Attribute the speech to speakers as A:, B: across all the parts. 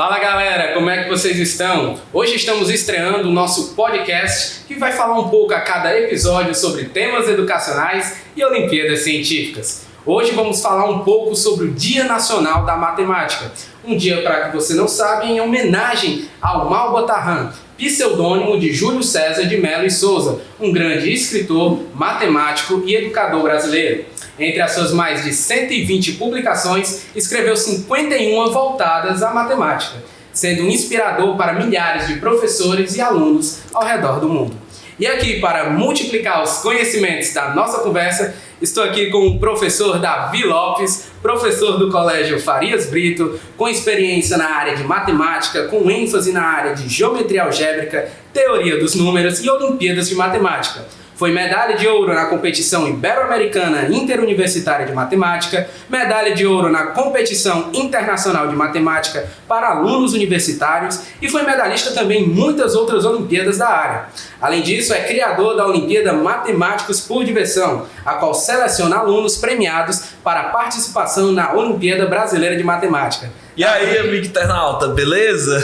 A: Fala galera, como é que vocês estão? Hoje estamos estreando o nosso podcast que vai falar um pouco a cada episódio sobre temas educacionais e Olimpíadas Científicas. Hoje vamos falar um pouco sobre o Dia Nacional da Matemática. Um dia, para que você não sabe, em homenagem ao Malba-Tahan, pseudônimo de Júlio César de Mello e Souza, um grande escritor, matemático e educador brasileiro. Entre as suas mais de 120 publicações, escreveu 51 voltadas à matemática, sendo um inspirador para milhares de professores e alunos ao redor do mundo. E aqui, para multiplicar os conhecimentos da nossa conversa, estou aqui com o professor Davi Lopes, professor do Colégio Farias Brito, com experiência na área de matemática, com ênfase na área de geometria algébrica, teoria dos números e Olimpíadas de Matemática. Foi medalha de ouro na competição ibero-americana interuniversitária de matemática, medalha de ouro na competição internacional de matemática para alunos universitários e foi medalhista também em muitas outras Olimpíadas da área. Além disso, é criador da Olimpíada Matemáticos por Diversão, a qual seleciona alunos premiados para participação na Olimpíada Brasileira de Matemática.
B: E aí, amigo internauta, beleza?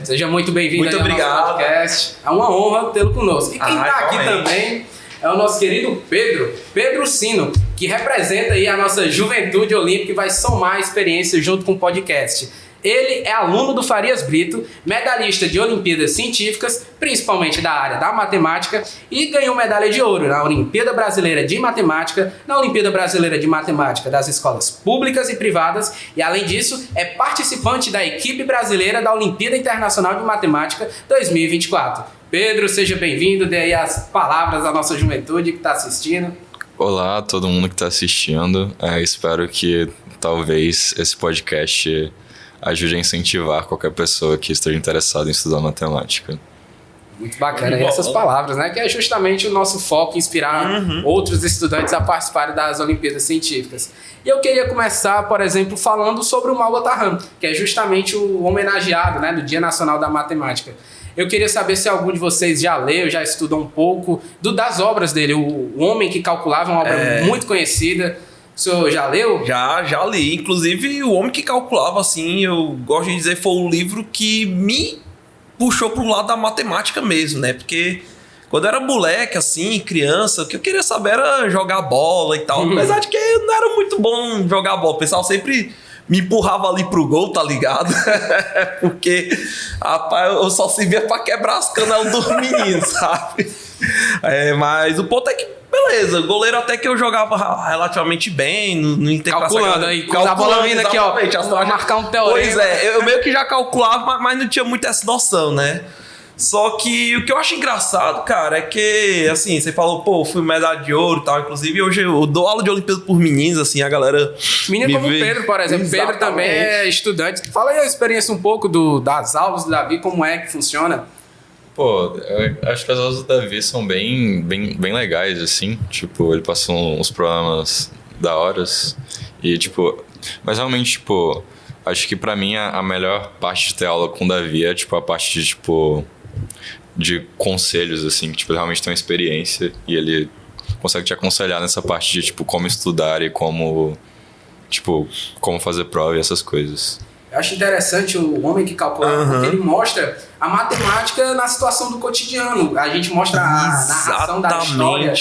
A: Seja muito bem-vindo
B: muito
A: ao nosso podcast. É uma honra tê-lo conosco. E quem está aqui também é o nosso querido Pedro Sino, que representa aí a nossa juventude olímpica e vai somar a experiência junto com o podcast. Ele é aluno do Farias Brito, medalhista de Olimpíadas Científicas, principalmente da área da matemática, e ganhou medalha de ouro na Olimpíada Brasileira de Matemática, na Olimpíada Brasileira de Matemática das escolas públicas e privadas, e além disso, é participante da equipe brasileira da Olimpíada Internacional de Matemática 2024. Pedro, seja bem-vindo, dê aí as palavras à nossa juventude que está assistindo.
C: Olá a todo mundo que está assistindo, espero que talvez esse podcast ajude a incentivar qualquer pessoa que esteja interessada em estudar matemática.
A: Muito bacana essas palavras, né? Que é justamente o nosso foco, inspirar outros estudantes a participarem das Olimpíadas Científicas. E eu queria começar, por exemplo, falando sobre o Malba-Tahan, que é justamente o homenageado, né, do Dia Nacional da Matemática. Eu queria saber se algum de vocês já leu, já estudou um pouco das obras dele. O Homem que Calculava é uma obra muito conhecida. O senhor já leu?
B: Já li. Inclusive, O Homem que Calculava, assim, eu gosto de dizer, foi o livro que me puxou pro lado da matemática mesmo, né? Porque quando eu era moleque, assim, criança, o que eu queria saber era jogar bola e tal. Apesar de que eu não era muito bom jogar bola. O pessoal sempre me empurrava ali pro gol, tá ligado? Porque, rapaz, eu só servia pra quebrar as canelas dos meninos, sabe? Mas o ponto é que beleza, goleiro até que eu jogava relativamente bem no Interclasse.
A: Calculando aí, quando a bola vindo aqui, ó, pra marcar um teorema.
B: Pois é, eu meio que já calculava, mas não tinha muito essa noção, né? Só que o que eu acho engraçado, cara, é que, assim, você falou, pô, fui medalha de ouro e tal, inclusive hoje eu dou aula de Olimpíada por meninos, assim, a galera...
A: Menino como o Pedro, por exemplo. Exatamente. Pedro também é estudante. Fala aí a experiência um pouco das aulas do Davi, como é que funciona.
C: Pô, eu acho que as aulas do Davi são bem legais, assim. Tipo, ele passa uns programas da horas. E, tipo... Mas realmente, tipo... Acho que pra mim a melhor parte de ter aula com o Davi é, tipo, a parte de, tipo... De conselhos, assim. Tipo, ele realmente tem uma experiência. E ele consegue te aconselhar nessa parte de, tipo, como estudar e como... Tipo, como fazer prova e essas coisas.
A: Eu acho interessante o Homem que Calculava, porque ele mostra a matemática na situação do cotidiano. A gente mostra a narração da história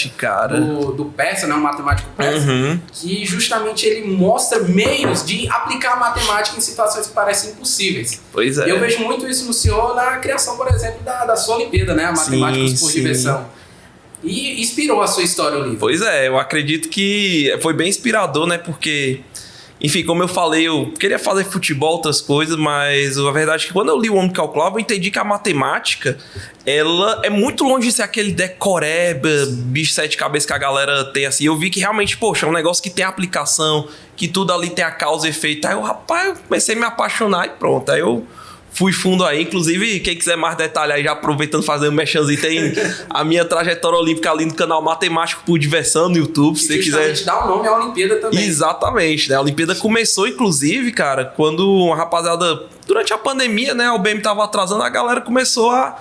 A: do persa, né, um matemático persa, que justamente ele mostra meios de aplicar a matemática em situações que parecem impossíveis.
B: Pois é.
A: E eu vejo muito isso no senhor na criação, por exemplo, da sua Olimpíada, né, a Matemáticos por Diversão. E inspirou a sua história o livro.
B: Pois é, eu acredito que foi bem inspirador, né, porque... Enfim, como eu falei, eu queria fazer futebol, outras coisas, mas a verdade é que quando eu li O Homem que Calculava, eu entendi que a matemática, ela é muito longe de ser aquele decoreba, bicho sete cabeças que a galera tem, assim. Eu vi que realmente, poxa, é um negócio que tem aplicação, que tudo ali tem a causa e efeito. Aí eu, rapaz, eu comecei a me apaixonar e pronto. Aí eu fui fundo aí. Inclusive, quem quiser mais detalhes aí, já aproveitando fazer um merchanzinho, tem a minha trajetória olímpica ali no canal Matemático por Diversão no YouTube. Se você quiser
A: dar o nome à Olimpíada também.
B: Exatamente, né? A Olimpíada começou, inclusive, cara, quando uma rapaziada, durante a pandemia, né? A UBM tava atrasando, a galera começou a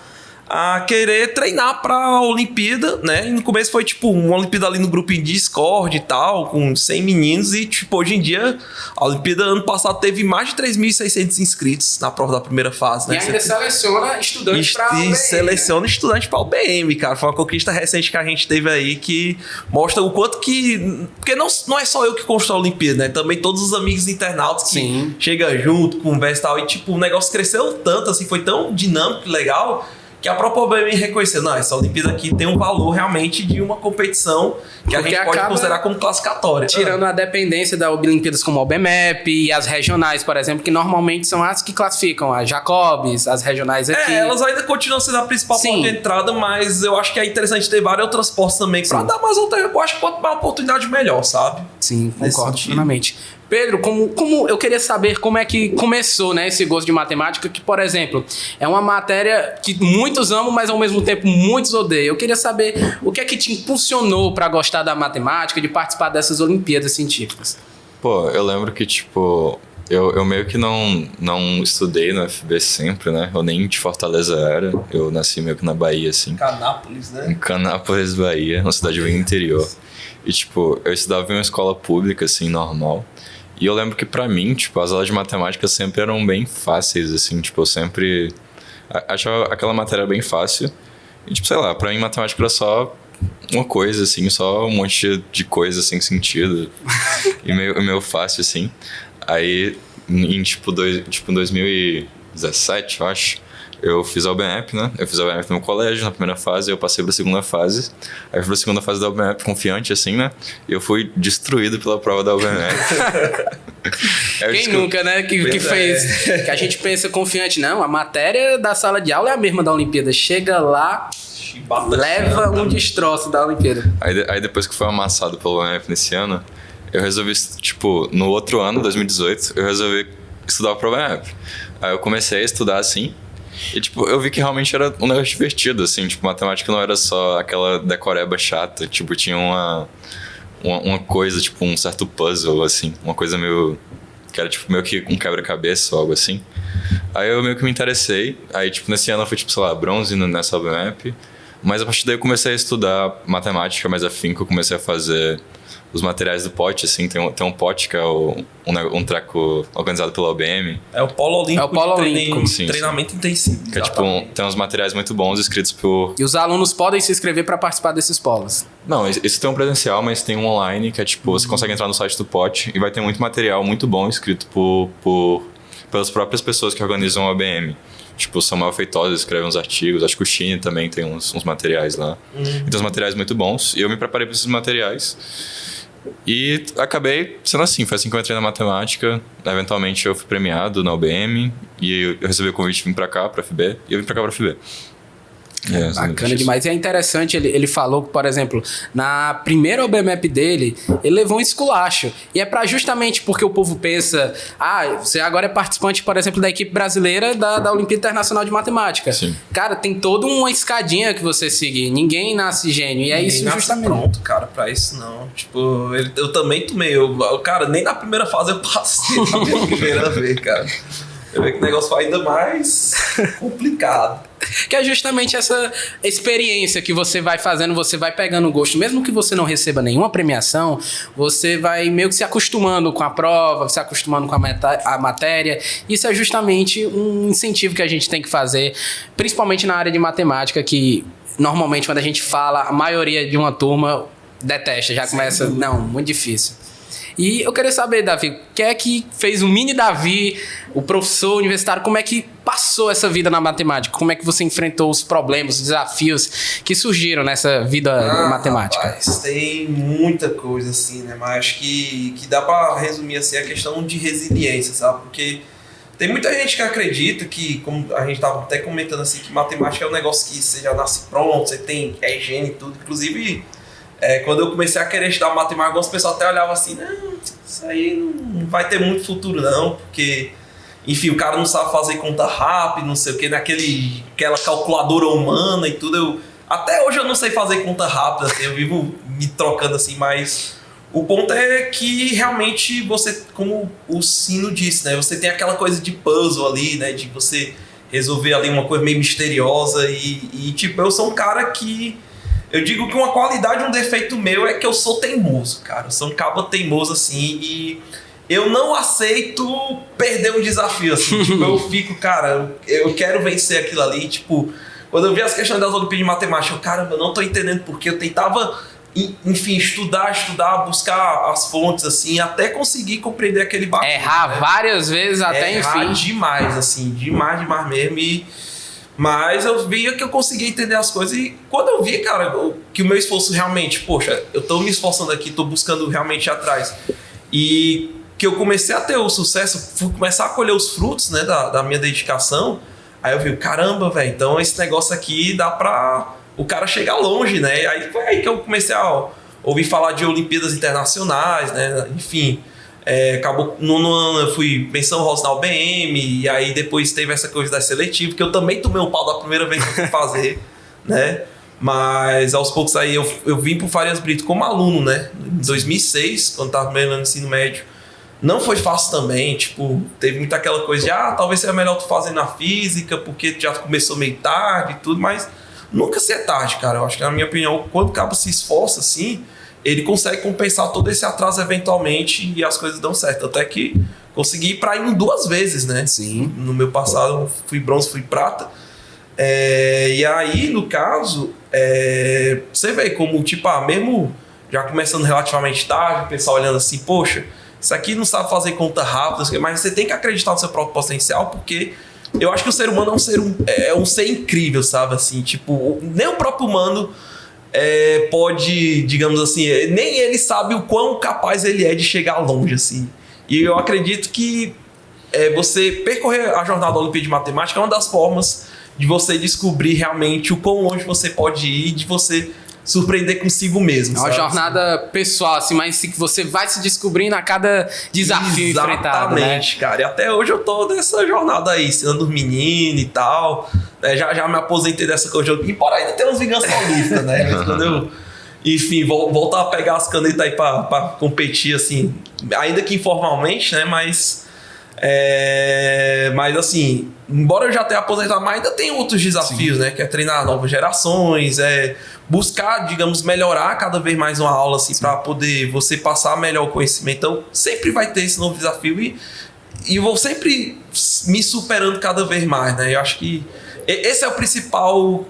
B: a querer treinar pra Olimpíada, né? E no começo foi tipo uma Olimpíada ali no grupinho de Discord e tal, com 100 meninos. E tipo, hoje em dia, a Olimpíada ano passado teve mais de 3.600 inscritos na prova da primeira fase, né?
A: E ainda seleciona estudantes pra
B: E
A: UBM,
B: seleciona estudante pra UBM, cara. Foi uma conquista recente que a gente teve aí que mostra o quanto que... Porque não é só eu que constrói a Olimpíada, né? Também todos os amigos internautas que
A: Sim.
B: chegam junto, conversam e tal. E tipo, o negócio cresceu tanto, assim, foi tão dinâmico e legal... que a própria UBM reconheceu, não, essa Olimpíada aqui tem um valor realmente de uma competição que a gente pode considerar como classificatória.
A: Tirando a dependência da Olimpíadas como a OBMEP e as regionais, por exemplo, que normalmente são as que classificam, as Jacobs, as regionais aqui.
B: Elas ainda continuam sendo a principal porta de entrada, mas eu acho que é interessante ter várias outras portas também pra dar mais outra, eu acho que pode dar uma oportunidade melhor, sabe?
A: Sim, concordo plenamente. Pedro, como eu queria saber como é que começou, né, esse gosto de matemática, que, por exemplo, é uma matéria que muitos amam, mas ao mesmo tempo muitos odeiam. Eu queria saber o que é que te impulsionou para gostar da matemática, de participar dessas Olimpíadas científicas.
C: Pô, eu lembro que, tipo, eu meio que não estudei no FB sempre, né? Eu nem de Fortaleza era. Eu nasci meio que na Bahia, assim.
B: Canápolis, né?
C: Em Canápolis, Bahia, uma cidade bem interior. E, tipo, eu estudava em uma escola pública, assim, normal. E eu lembro que pra mim, tipo, as aulas de matemática sempre eram bem fáceis, assim. Tipo, eu sempre achava aquela matéria bem fácil. E, tipo, sei lá, pra mim matemática era só uma coisa, assim, só um monte de coisa sem sentido. E meio fácil, assim. Aí, em 2017, eu acho, eu fiz a OBMEP, né? Eu fiz a OBMEP no meu colégio, na primeira fase, eu passei pra segunda fase. Aí eu fui pra segunda fase da OBMEP confiante, assim, né? E eu fui destruído pela prova da OBMEP.
A: Quem nunca, né? Que fez... Que a gente pensa confiante, não, a matéria da sala de aula é a mesma da Olimpíada. Chega lá, leva um destroço da Olimpíada.
C: Aí depois que foi amassado pelo OBMEP nesse ano, eu resolvi, tipo, no outro ano, 2018, eu resolvi estudar pro OBMEP. Aí eu comecei a estudar, assim, e, tipo, eu vi que realmente era um negócio divertido, assim. Tipo, matemática não era só aquela decoreba chata. Tipo, tinha uma coisa, tipo, um certo puzzle, assim. Uma coisa meio... Que era, tipo, meio que um quebra-cabeça ou algo assim. Aí eu meio que me interessei. Aí, tipo, nesse ano eu fui, tipo, sei lá, bronze nessa OBMEP. Mas a partir daí eu comecei a estudar matemática mais afinco. Eu comecei a fazer os materiais do pote, assim. Tem um pote que é um treco organizado pela OBM.
B: É o Polo Olímpico,
C: sim,
B: treinamento intensivo.
C: Que é, tipo, tem uns materiais muito bons escritos por...
A: E os alunos podem se inscrever para participar desses polos?
C: Não, isso tem um presencial, mas tem um online, que é tipo, você consegue entrar no site do pote e vai ter muito material muito bom escrito pelas próprias pessoas que organizam a OBM. Tipo, o Samuel Feitosa escreve uns artigos, acho que o Chine também tem uns materiais lá. E tem uns materiais muito bons. E eu me preparei para esses materiais. E acabei sendo assim, foi assim que eu entrei na matemática. Eventualmente eu fui premiado na UBM e eu recebi o convite de vir pra cá, pra FB, e eu vim pra cá, pra FB.
A: Bacana demais. E é interessante, ele falou que, por exemplo, na primeira OBMEP dele, ele levou um esculacho. E é pra justamente porque o povo pensa, você agora é participante, por exemplo, da equipe brasileira da Olimpíada Internacional de Matemática.
C: Sim.
A: Cara, tem toda uma escadinha que você seguir. Ninguém nasce gênio. E é isso justamente.
B: Pronto, cara, pra isso não. Tipo, eu também tomei. Cara, nem na primeira fase eu passei na minha primeira vez, cara. Eu vejo que o negócio foi ainda mais complicado.
A: Que é justamente essa experiência que você vai fazendo, você vai pegando gosto. Mesmo que você não receba nenhuma premiação, você vai meio que se acostumando com a prova, se acostumando com a matéria. Isso é justamente um incentivo que a gente tem que fazer, principalmente na área de matemática, que normalmente quando a gente fala, a maioria de uma turma detesta, já começa, não, muito difícil. E eu queria saber, Davi, o que é que fez o mini Davi, o professor universitário, como é que passou essa vida na matemática? Como é que você enfrentou os problemas, os desafios que surgiram nessa vida matemática?
B: Rapaz, tem muita coisa assim, né? Mas acho que dá pra resumir assim a questão de resiliência, sabe? Porque tem muita gente que acredita que, como a gente tava até comentando assim, que matemática é um negócio que você já nasce pronto, você tem gênio e tudo. Inclusive... quando eu comecei a querer estudar matemática, algumas pessoas até olhavam assim, não, isso aí não vai ter muito futuro não, porque, enfim, o cara não sabe fazer conta rápida, não sei o que, aquela calculadora humana e tudo. Até hoje eu não sei fazer conta rápida, assim, eu vivo me trocando assim, mas o ponto é que realmente você, como o Sino disse, né, você tem aquela coisa de puzzle ali, né, de você resolver ali uma coisa meio misteriosa e tipo, eu sou um cara que... Eu digo que uma qualidade, um defeito meu é que eu sou teimoso, cara. Eu sou um cabo teimoso, assim, e eu não aceito perder um desafio, assim. Tipo, eu fico, cara, eu quero vencer aquilo ali. Tipo, quando eu vi as questões das Olimpíadas de Matemática, eu, caramba, eu não tô entendendo porque eu tentava, enfim, estudar, buscar as fontes, assim, até conseguir compreender aquele bagulho.
A: Errar várias vezes até,
B: Errar
A: enfim.
B: demais, assim, demais mesmo. Mas eu via que eu conseguia entender as coisas e quando eu vi, cara, que o meu esforço realmente, poxa, eu tô me esforçando aqui, tô buscando realmente ir atrás e que eu comecei a ter o sucesso, fui começar a colher os frutos, né, da minha dedicação, aí eu vi, caramba, velho, então esse negócio aqui dá pra o cara chegar longe, né, aí foi aí que eu comecei a ouvir falar de Olimpíadas Internacionais, né, enfim... acabou, no ano eu fui menção rosa na UBM, e aí depois teve essa coisa da seletiva, que eu também tomei um pau da primeira vez que eu fui fazer, né? Mas aos poucos aí eu vim pro Farias Brito como aluno, né? Em 2006, quando tava no ensino médio. Não foi fácil também, tipo, teve muita aquela coisa de, talvez seja melhor tu fazer na física, porque tu já começou meio tarde e tudo, mas nunca se é tarde, cara. Eu acho que, na minha opinião, quando o cabo se esforça assim, ele consegue compensar todo esse atraso eventualmente e as coisas dão certo. Até que consegui ir para ir 2 vezes, né?
A: Sim.
B: No meu passado, fui bronze, fui prata. E aí, no caso, você vê como, tipo, mesmo já começando relativamente tarde, o pessoal olhando assim, poxa, isso aqui não sabe fazer conta rápida, mas você tem que acreditar no seu próprio potencial, porque eu acho que o ser humano é um ser incrível, sabe? Assim, tipo, nem o próprio humano... pode, digamos assim, nem ele sabe o quão capaz ele é de chegar longe, assim. E eu acredito que você percorrer a jornada da Olimpíada de Matemática é uma das formas de você descobrir realmente o quão longe você pode ir, de você surpreender consigo mesmo.
A: É uma jornada pessoal, assim, mas que você vai se descobrindo a cada desafio enfrentado, né?
B: Exatamente, cara. E até hoje eu tô nessa jornada aí, ensinando os meninos e tal. Já me aposentei dessa coisa. Embora ainda tenha uns vinganças paulistas, né? Mas quando eu, enfim, voltar a pegar as canetas aí pra competir, assim, ainda que informalmente, né? Mas assim, embora eu já tenha aposentado, mas ainda tem outros desafios, né? Que é treinar novas gerações, buscar, digamos, melhorar cada vez mais uma aula, assim, para poder você passar melhor o conhecimento. Então, sempre vai ter esse novo desafio e eu vou sempre me superando cada vez mais, né? Eu acho que esse é a principal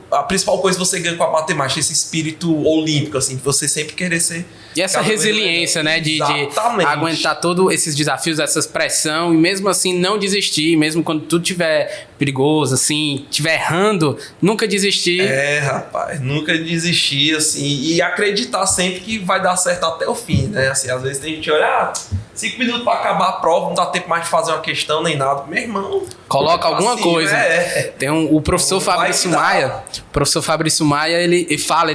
B: coisa que você ganha com a matemática, esse espírito olímpico, assim, de você sempre querer ser...
A: E essa resiliência, né, de aguentar todos esses desafios, essa pressão, e mesmo assim não desistir, mesmo quando tudo estiver perigoso, assim, estiver errando, nunca desistir.
B: Rapaz, nunca desistir, assim, e acreditar sempre que vai dar certo até o fim, né? Assim, às vezes tem gente que olha, 5 minutos para acabar a prova, não dá tempo mais de fazer uma questão nem nada. Meu irmão...
A: Coloca alguma coisa. Tem o professor Fabrício Maia. O professor Fabrício Maia, ele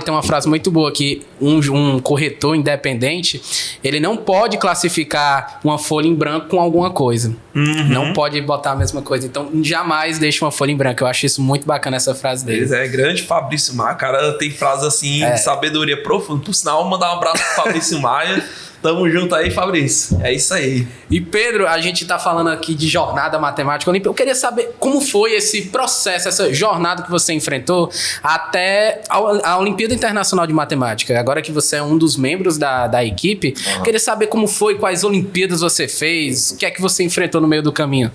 A: tem uma frase muito boa que um corretor independente, ele não pode classificar uma folha em branco com alguma coisa.
B: Uhum.
A: Não pode botar a mesma coisa. Então, jamais deixe uma folha em branco. Eu acho isso muito bacana, essa frase dele.
B: Grande Fabrício Maia. Cara, tem frase assim, de sabedoria profunda. Por sinal, mandar um abraço pro Fabrício Maia. Tamo junto aí, Fabrício. É isso aí.
A: E Pedro, a gente tá falando aqui de jornada matemática olímpica. Eu queria saber como foi esse processo, essa jornada que você enfrentou até a Olimpíada Internacional de Matemática. Agora que você é um dos membros da equipe, eu queria saber como foi, quais Olimpíadas você fez, o que é que você enfrentou no meio do caminho.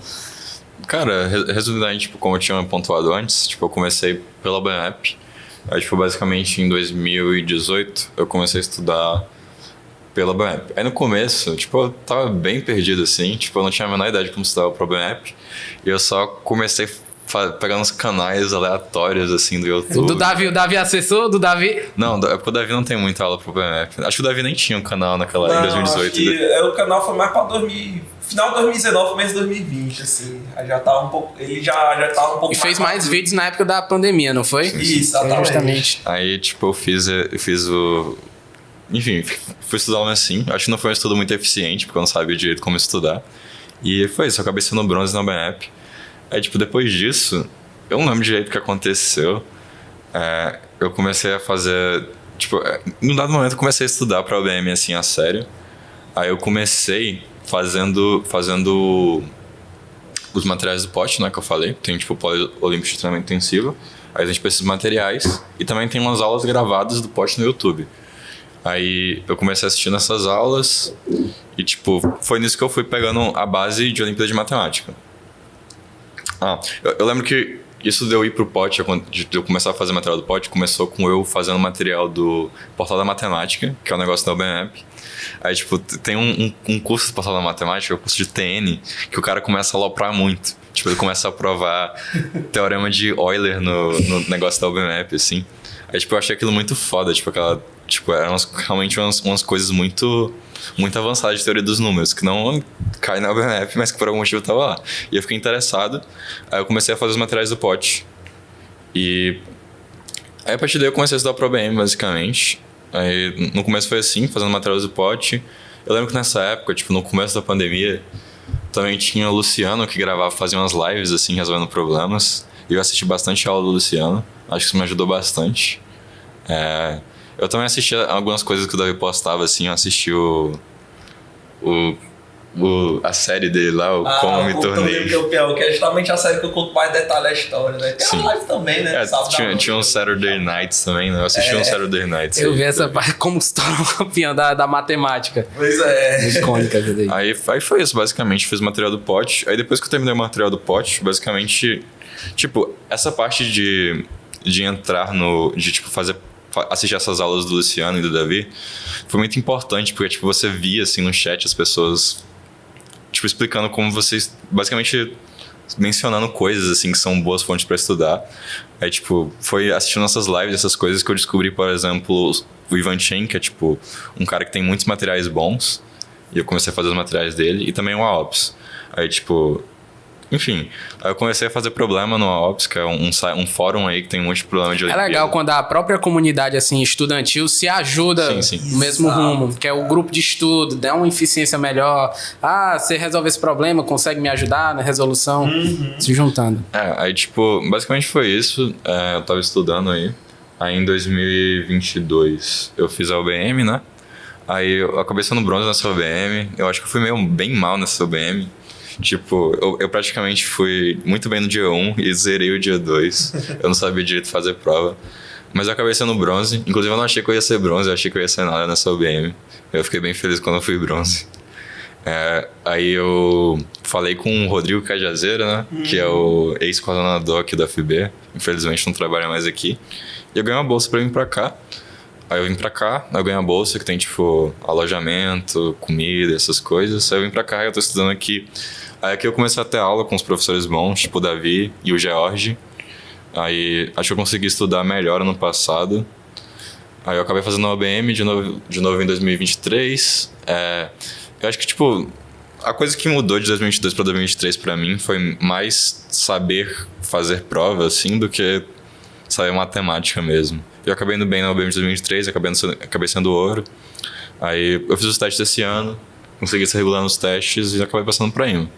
C: Cara, resumidamente, tipo, como eu tinha pontuado antes, tipo, eu comecei pela BMAP. Aí, tipo, basicamente em 2018 eu comecei a estudar pela BMAP. Aí no começo, tipo, eu tava bem perdido, assim. Tipo, eu não tinha a menor ideia de como estudar pra BMAP. E eu só comecei pegando uns canais aleatórios, assim, do YouTube.
A: O Davi acessou? Do Davi?
C: Não, é porque o Davi não tem muita aula pro BMAP. Acho que o Davi nem tinha um canal em 2018.
B: Acho que o canal foi mais pra final de 2019, começo de 2020, assim. Aí já tava um pouco... Ele já tava um pouco...
A: E fez mais vídeos na época da pandemia, não foi?
B: Isso, exatamente.
A: Justamente.
C: Aí, tipo, eu fiz o... Enfim, fui estudar assim. Acho que não foi um estudo muito eficiente, porque eu não sabia direito como estudar. E foi isso, eu acabei sendo bronze na BMAP. Aí, tipo, depois disso, eu não lembro direito o que aconteceu. Eu comecei a fazer... Tipo, num dado momento eu comecei a estudar pra OBM, assim, a sério. Aí eu comecei fazendo os materiais do pote, né, que eu falei. Tem, tipo, o polo olímpico de treinamento intensivo. Aí a gente precisa de materiais. E também tem umas aulas gravadas do pote no YouTube. Aí eu comecei a assistir nessas aulas e, tipo, foi nisso que eu fui pegando a base de Olimpíada de Matemática. Eu lembro que isso de eu ir pro pote, de eu começar a fazer material do pote, começou com eu fazendo material do Portal da Matemática, que é um negócio da UBMAP. Aí, tipo, tem um curso do Portal da Matemática, o curso de TN, que o cara começa a aloprar muito. Tipo, ele começa a provar teorema de Euler no negócio da UBMAP, assim. Aí, tipo, eu achei aquilo muito foda, tipo, eram realmente umas coisas muito avançadas de teoria dos números, que não cai na UBMAP, mas que por algum motivo tava lá. E eu fiquei interessado, aí eu comecei a fazer os materiais do pote. E aí, a partir daí, eu comecei a estudar pro OBM, basicamente. Aí, no começo foi assim, fazendo materiais do pote. Eu lembro que nessa época, tipo, no começo da pandemia, também tinha o Luciano, que fazia umas lives, assim, resolvendo problemas. E eu assisti bastante a aula do Luciano. Acho que isso me ajudou bastante. Eu também assisti algumas coisas que o Davi postava, assim. Eu assisti a série dele lá, o Como Me Tornei.
B: Campeão, que é justamente a série que eu conto mais detalhe da história, né? Tem uma live também, né?
C: Tinha um Saturday Nights também, né? Eu assisti um Saturday Nights.
A: Eu vi essa parte, como se torna um campeão da matemática.
B: Pois é.
A: Icônica daí.
C: Aí foi isso, basicamente. Fiz o material do pote. Aí depois que eu terminei o material do pote, basicamente... Tipo, essa parte de entrar de, tipo, assistir essas aulas do Luciano e do Davi foi muito importante, porque, tipo, você via, assim, no chat as pessoas, tipo, explicando como vocês, basicamente, mencionando coisas, assim, que são boas fontes para estudar. Aí, tipo, foi assistindo essas lives, essas coisas que eu descobri, por exemplo, o Ivan Chen, que é, tipo, um cara que tem muitos materiais bons, e eu comecei a fazer os materiais dele, e também o AOPS. Aí, tipo... Enfim, aí eu comecei a fazer problema no AOPS, que é um fórum aí que tem um monte de problema de Olimpíada.
A: É legal quando a própria comunidade assim, estudantil se ajuda no mesmo rumo, que é o grupo de estudo, dá uma eficiência melhor. Você resolve esse problema, consegue me ajudar na resolução, se juntando.
C: Aí tipo, basicamente foi isso. Eu tava estudando aí. Aí em 2022 eu fiz a UBM, né? Aí eu acabei sendo bronze nessa UBM. Eu acho que eu fui bem mal nessa UBM. Tipo, eu praticamente fui muito bem no dia 1 e zerei o dia 2. Eu não sabia direito fazer prova. Mas eu acabei sendo bronze. Inclusive, eu não achei que eu ia ser bronze, eu achei que eu ia ser nada nessa UBM. Eu fiquei bem feliz quando eu fui bronze. Aí eu falei com o Rodrigo Cajazeira, né? Que é o ex-coordenador aqui da FB. Infelizmente, não trabalha mais aqui. E eu ganhei uma bolsa pra vir pra cá. Aí eu vim pra cá, eu ganhei uma bolsa que tem, tipo, alojamento, comida, essas coisas. Aí eu vim pra cá e eu tô estudando aqui. Aí aqui eu comecei a ter aula com os professores bons, tipo o Davi e o George. Aí acho que eu consegui estudar melhor ano passado. Aí eu acabei fazendo a OBM de novo em 2023. Eu acho que, tipo, a coisa que mudou de 2022 para 2023 pra mim foi mais saber fazer prova, assim, do que saber matemática mesmo. Eu acabei indo bem na OBM de 2023, acabei sendo ouro. Aí eu fiz os testes esse ano, consegui ser regular nos testes e acabei passando pra IMA.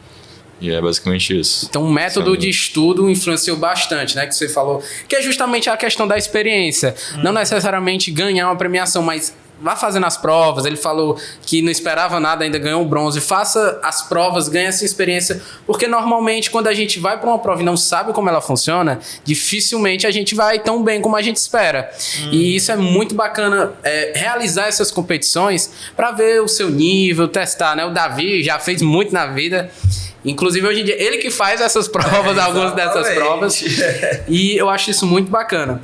C: E é basicamente isso.
A: Então o método de estudo influenciou bastante, né? Que você falou, que é justamente a questão da experiência. Não necessariamente ganhar uma premiação, mas vá fazendo as provas. Ele falou que não esperava nada, ainda ganhou o bronze. Faça as provas, ganhe essa experiência. Porque normalmente quando a gente vai para uma prova e não sabe como ela funciona, dificilmente a gente vai tão bem como a gente espera. E isso é muito bacana, realizar essas competições para ver o seu nível, testar, né? O Davi já fez muito na vida. Inclusive, hoje em dia, ele que faz essas provas, algumas dessas provas. E eu acho isso muito bacana.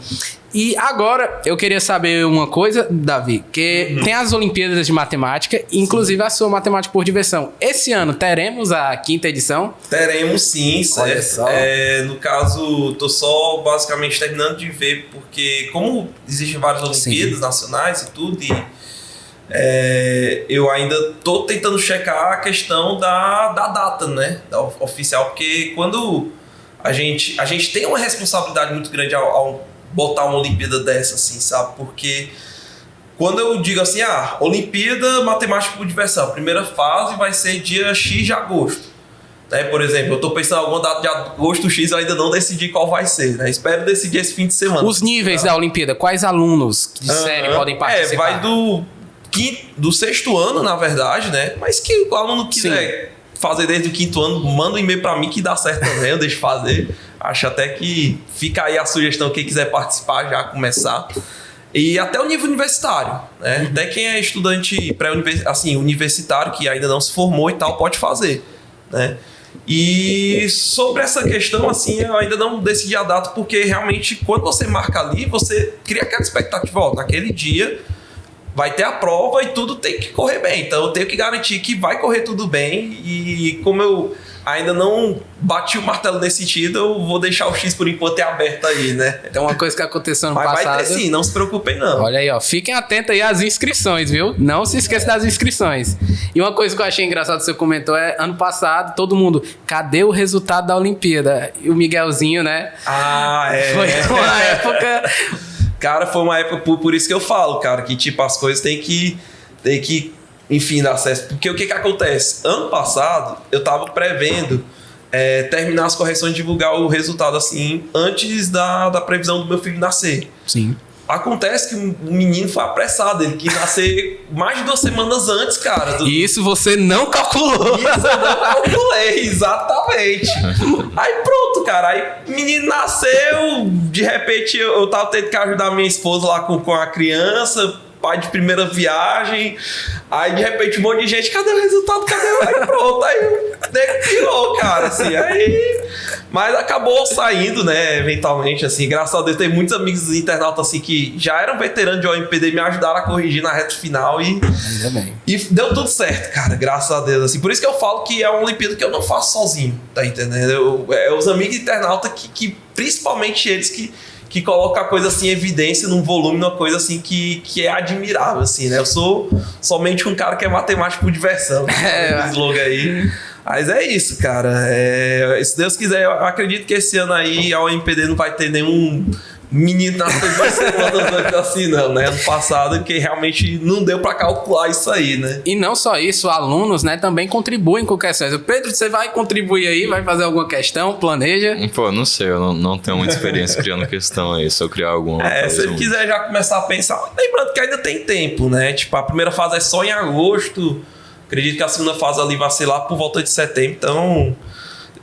A: E agora, eu queria saber uma coisa, Davi, que tem as Olimpíadas de Matemática, inclusive a sua Matemática por Diversão. Esse ano, teremos a 5ª edição?
B: Teremos sim, certo. No caso, tô só basicamente terminando de ver, porque como existem várias Olimpíadas nacionais e tudo, eu ainda tô tentando checar a questão da data, né, da oficial, porque quando a gente tem uma responsabilidade muito grande ao botar uma Olimpíada dessa, assim, sabe, porque quando eu digo assim, Olimpíada Matemática por Diversão, a primeira fase vai ser dia X de agosto, né, por exemplo, eu tô pensando em alguma data de agosto X, eu ainda não decidi qual vai ser, né, espero decidir esse fim de semana.
A: Os níveis da Olimpíada, quais alunos de série podem participar?
B: Vai do 6º ano, na verdade, né? Mas que o aluno quiser fazer desde o 5º ano, manda um e-mail para mim que dá certo também, eu deixo fazer. Acho até que fica aí a sugestão, quem quiser participar já começar. E até o nível universitário, né? Até quem é estudante universitário, que ainda não se formou e tal, pode fazer, né? E sobre essa questão, assim, eu ainda não decidi a data, porque realmente quando você marca ali, você cria aquela expectativa, ó, naquele dia vai ter a prova e tudo tem que correr bem. Então eu tenho que garantir que vai correr tudo bem, e como eu ainda não bati o martelo nesse sentido, eu vou deixar o X por enquanto aberto aí, né?
A: Tem uma coisa que aconteceu no
B: Mas
A: passado.
B: vai ter sim, não se preocupem não.
A: Olha aí, ó, fiquem atentos aí às inscrições, viu? Não se esqueça das inscrições. E uma coisa que eu achei engraçado que você comentou é, ano passado, todo mundo, cadê o resultado da Olimpíada? E o Miguelzinho, né?
B: Ah, é.
A: Foi uma época...
B: Cara, foi uma época, por isso que eu falo, cara, que tipo, as coisas tem que enfim, dar certo. Porque o que acontece? Ano passado, eu tava prevendo terminar as correções e divulgar o resultado, assim, antes da previsão do meu filho nascer.
A: Sim.
B: Acontece que o menino foi apressado, ele quis nascer mais de 2 semanas antes, cara.
A: E isso você não calculou.
B: Isso eu não calculei, exatamente. Aí pronto, cara. Aí o menino nasceu, de repente eu tava tendo que ajudar minha esposa lá com a criança, pai de primeira viagem. Aí de repente um monte de gente, cadê o resultado? Aí pronto, aí o nego tirou, cara, assim. Aí... Mas acabou saindo, né, eventualmente, assim, graças a Deus, tem muitos amigos internautas, assim, que já eram veteranos de OMPD, me ajudaram a corrigir na reta final e...
A: Ainda bem.
B: E deu tudo certo, cara, graças a Deus, assim. Por isso que eu falo que é uma Olimpíada que eu não faço sozinho, tá entendendo? Os amigos internautas que principalmente eles que colocam a coisa, assim, em evidência, num volume, numa coisa, assim, que é admirável, assim, né? Eu sou somente um cara que é matemático por diversão, né? Slogan aí. Mas é isso, cara. Se Deus quiser, eu acredito que esse ano aí a OMPD não vai ter nenhum menino nascido 2 semanas antes assim, não, né? Ano passado, que realmente não deu pra calcular isso aí, né?
A: E não só isso, alunos, né, também contribuem com questões. Pedro, você vai contribuir aí? Vai fazer alguma questão? Planeja?
C: Pô, não sei, eu não tenho muita experiência criando questão aí. Se eu criar alguma coisa...
B: Se ele quiser já começar a pensar... Lembrando que ainda tem tempo, né? Tipo, a primeira fase é só em agosto. Acredito que a segunda fase ali vai ser lá por volta de setembro, então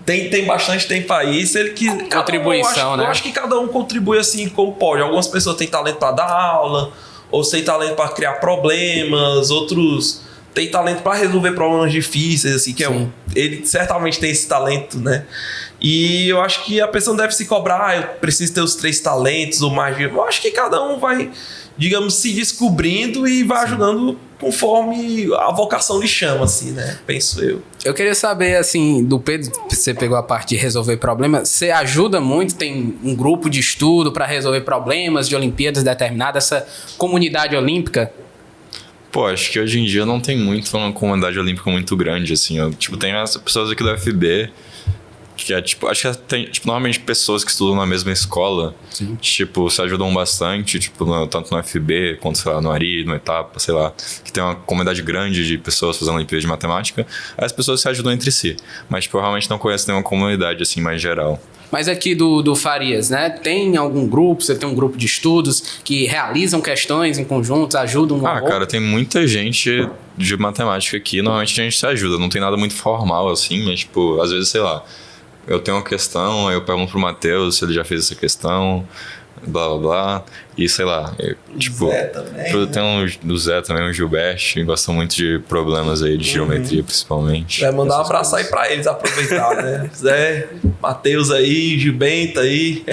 B: tem bastante tempo aí. Se ele quiser,
A: contribuição, né?
B: Eu acho que cada um contribui assim como pode. Algumas pessoas têm talento para dar aula, outros têm talento para criar problemas, outros têm talento para resolver problemas difíceis, assim, que ele certamente tem esse talento, né? E eu acho que a pessoa não deve se cobrar, eu preciso ter os 3 talentos ou mais. Eu acho que cada um vai, digamos, se descobrindo e vai ajudando conforme a vocação lhe chama, assim, né? Penso eu.
A: Eu queria saber, assim, do Pedro, você pegou a parte de resolver problemas, você ajuda muito, tem um grupo de estudo para resolver problemas de Olimpíadas determinadas, essa comunidade olímpica?
C: Pô, acho que hoje em dia não tem muito uma comunidade olímpica muito grande, assim. Tem as pessoas aqui do UFB, que é, tipo, acho que tem, tipo, normalmente pessoas que estudam na mesma escola, sim, tipo, se ajudam bastante, tipo, tanto no FB quanto, sei lá, no Ari, no Etapa, sei lá, que tem uma comunidade grande de pessoas fazendo Olimpíada de Matemática, aí as pessoas se ajudam entre si, mas, tipo, eu realmente não conheço nenhuma comunidade, assim, mais geral.
A: Mas aqui do Farias, né, tem algum grupo, você tem um grupo de estudos que realizam questões em conjunto, ajudam um ao outro?
C: Cara, tem muita gente de matemática aqui, normalmente a gente se ajuda, não tem nada muito formal, assim, mas, tipo, às vezes, sei lá, eu tenho uma questão, aí eu pergunto pro Matheus se ele já fez essa questão, blá blá blá, e sei lá, tipo,
B: Zé também,
C: tem do Zé também, o Gilberto, que gosta muito de problemas aí de geometria, principalmente.
B: Vai mandar um abraço aí pra eles aproveitar, né? Zé, Matheus aí, Gilberto aí.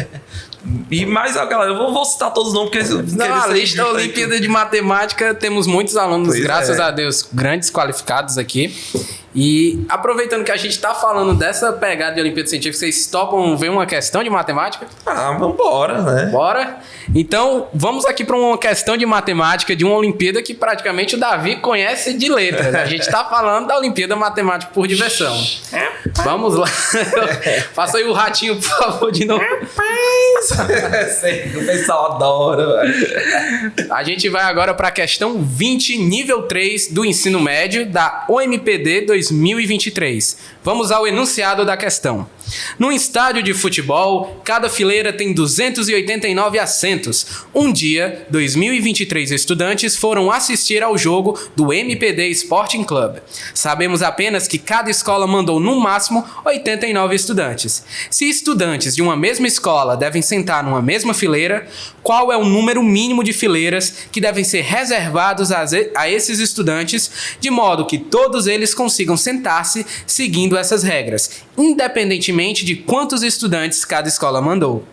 B: E mais, galera, eu vou citar todos os nomes, porque...
A: Na lista da Olimpíada de Matemática temos muitos alunos, graças a Deus, grandes qualificados aqui. E aproveitando que a gente tá falando dessa pegada de Olimpíada Científica, vocês topam ver uma questão de matemática?
B: Vambora, né?
A: Bora! Então, vamos aqui para uma questão de matemática de uma Olimpíada que praticamente o Davi conhece de letras. A gente tá falando da Olimpíada Matemática por diversão. Vamos lá. Faça aí o ratinho, por favor, de novo.
B: O pessoal adora, velho.
A: A gente vai agora para a questão 20, nível 3 do ensino médio da OMPD 2023. Vamos ao enunciado da questão. Num estádio de futebol, cada fileira tem 289 assentos. Um dia, 2023 estudantes foram assistir ao jogo do MPD Sporting Club. Sabemos apenas que cada escola mandou no máximo 89 estudantes. Se estudantes de uma mesma escola devem sentar numa mesma fileira, qual é o número mínimo de fileiras que devem ser reservados a esses estudantes, de modo que todos eles consigam sentar-se seguindo essas regras, independentemente de quantos estudantes cada escola mandou?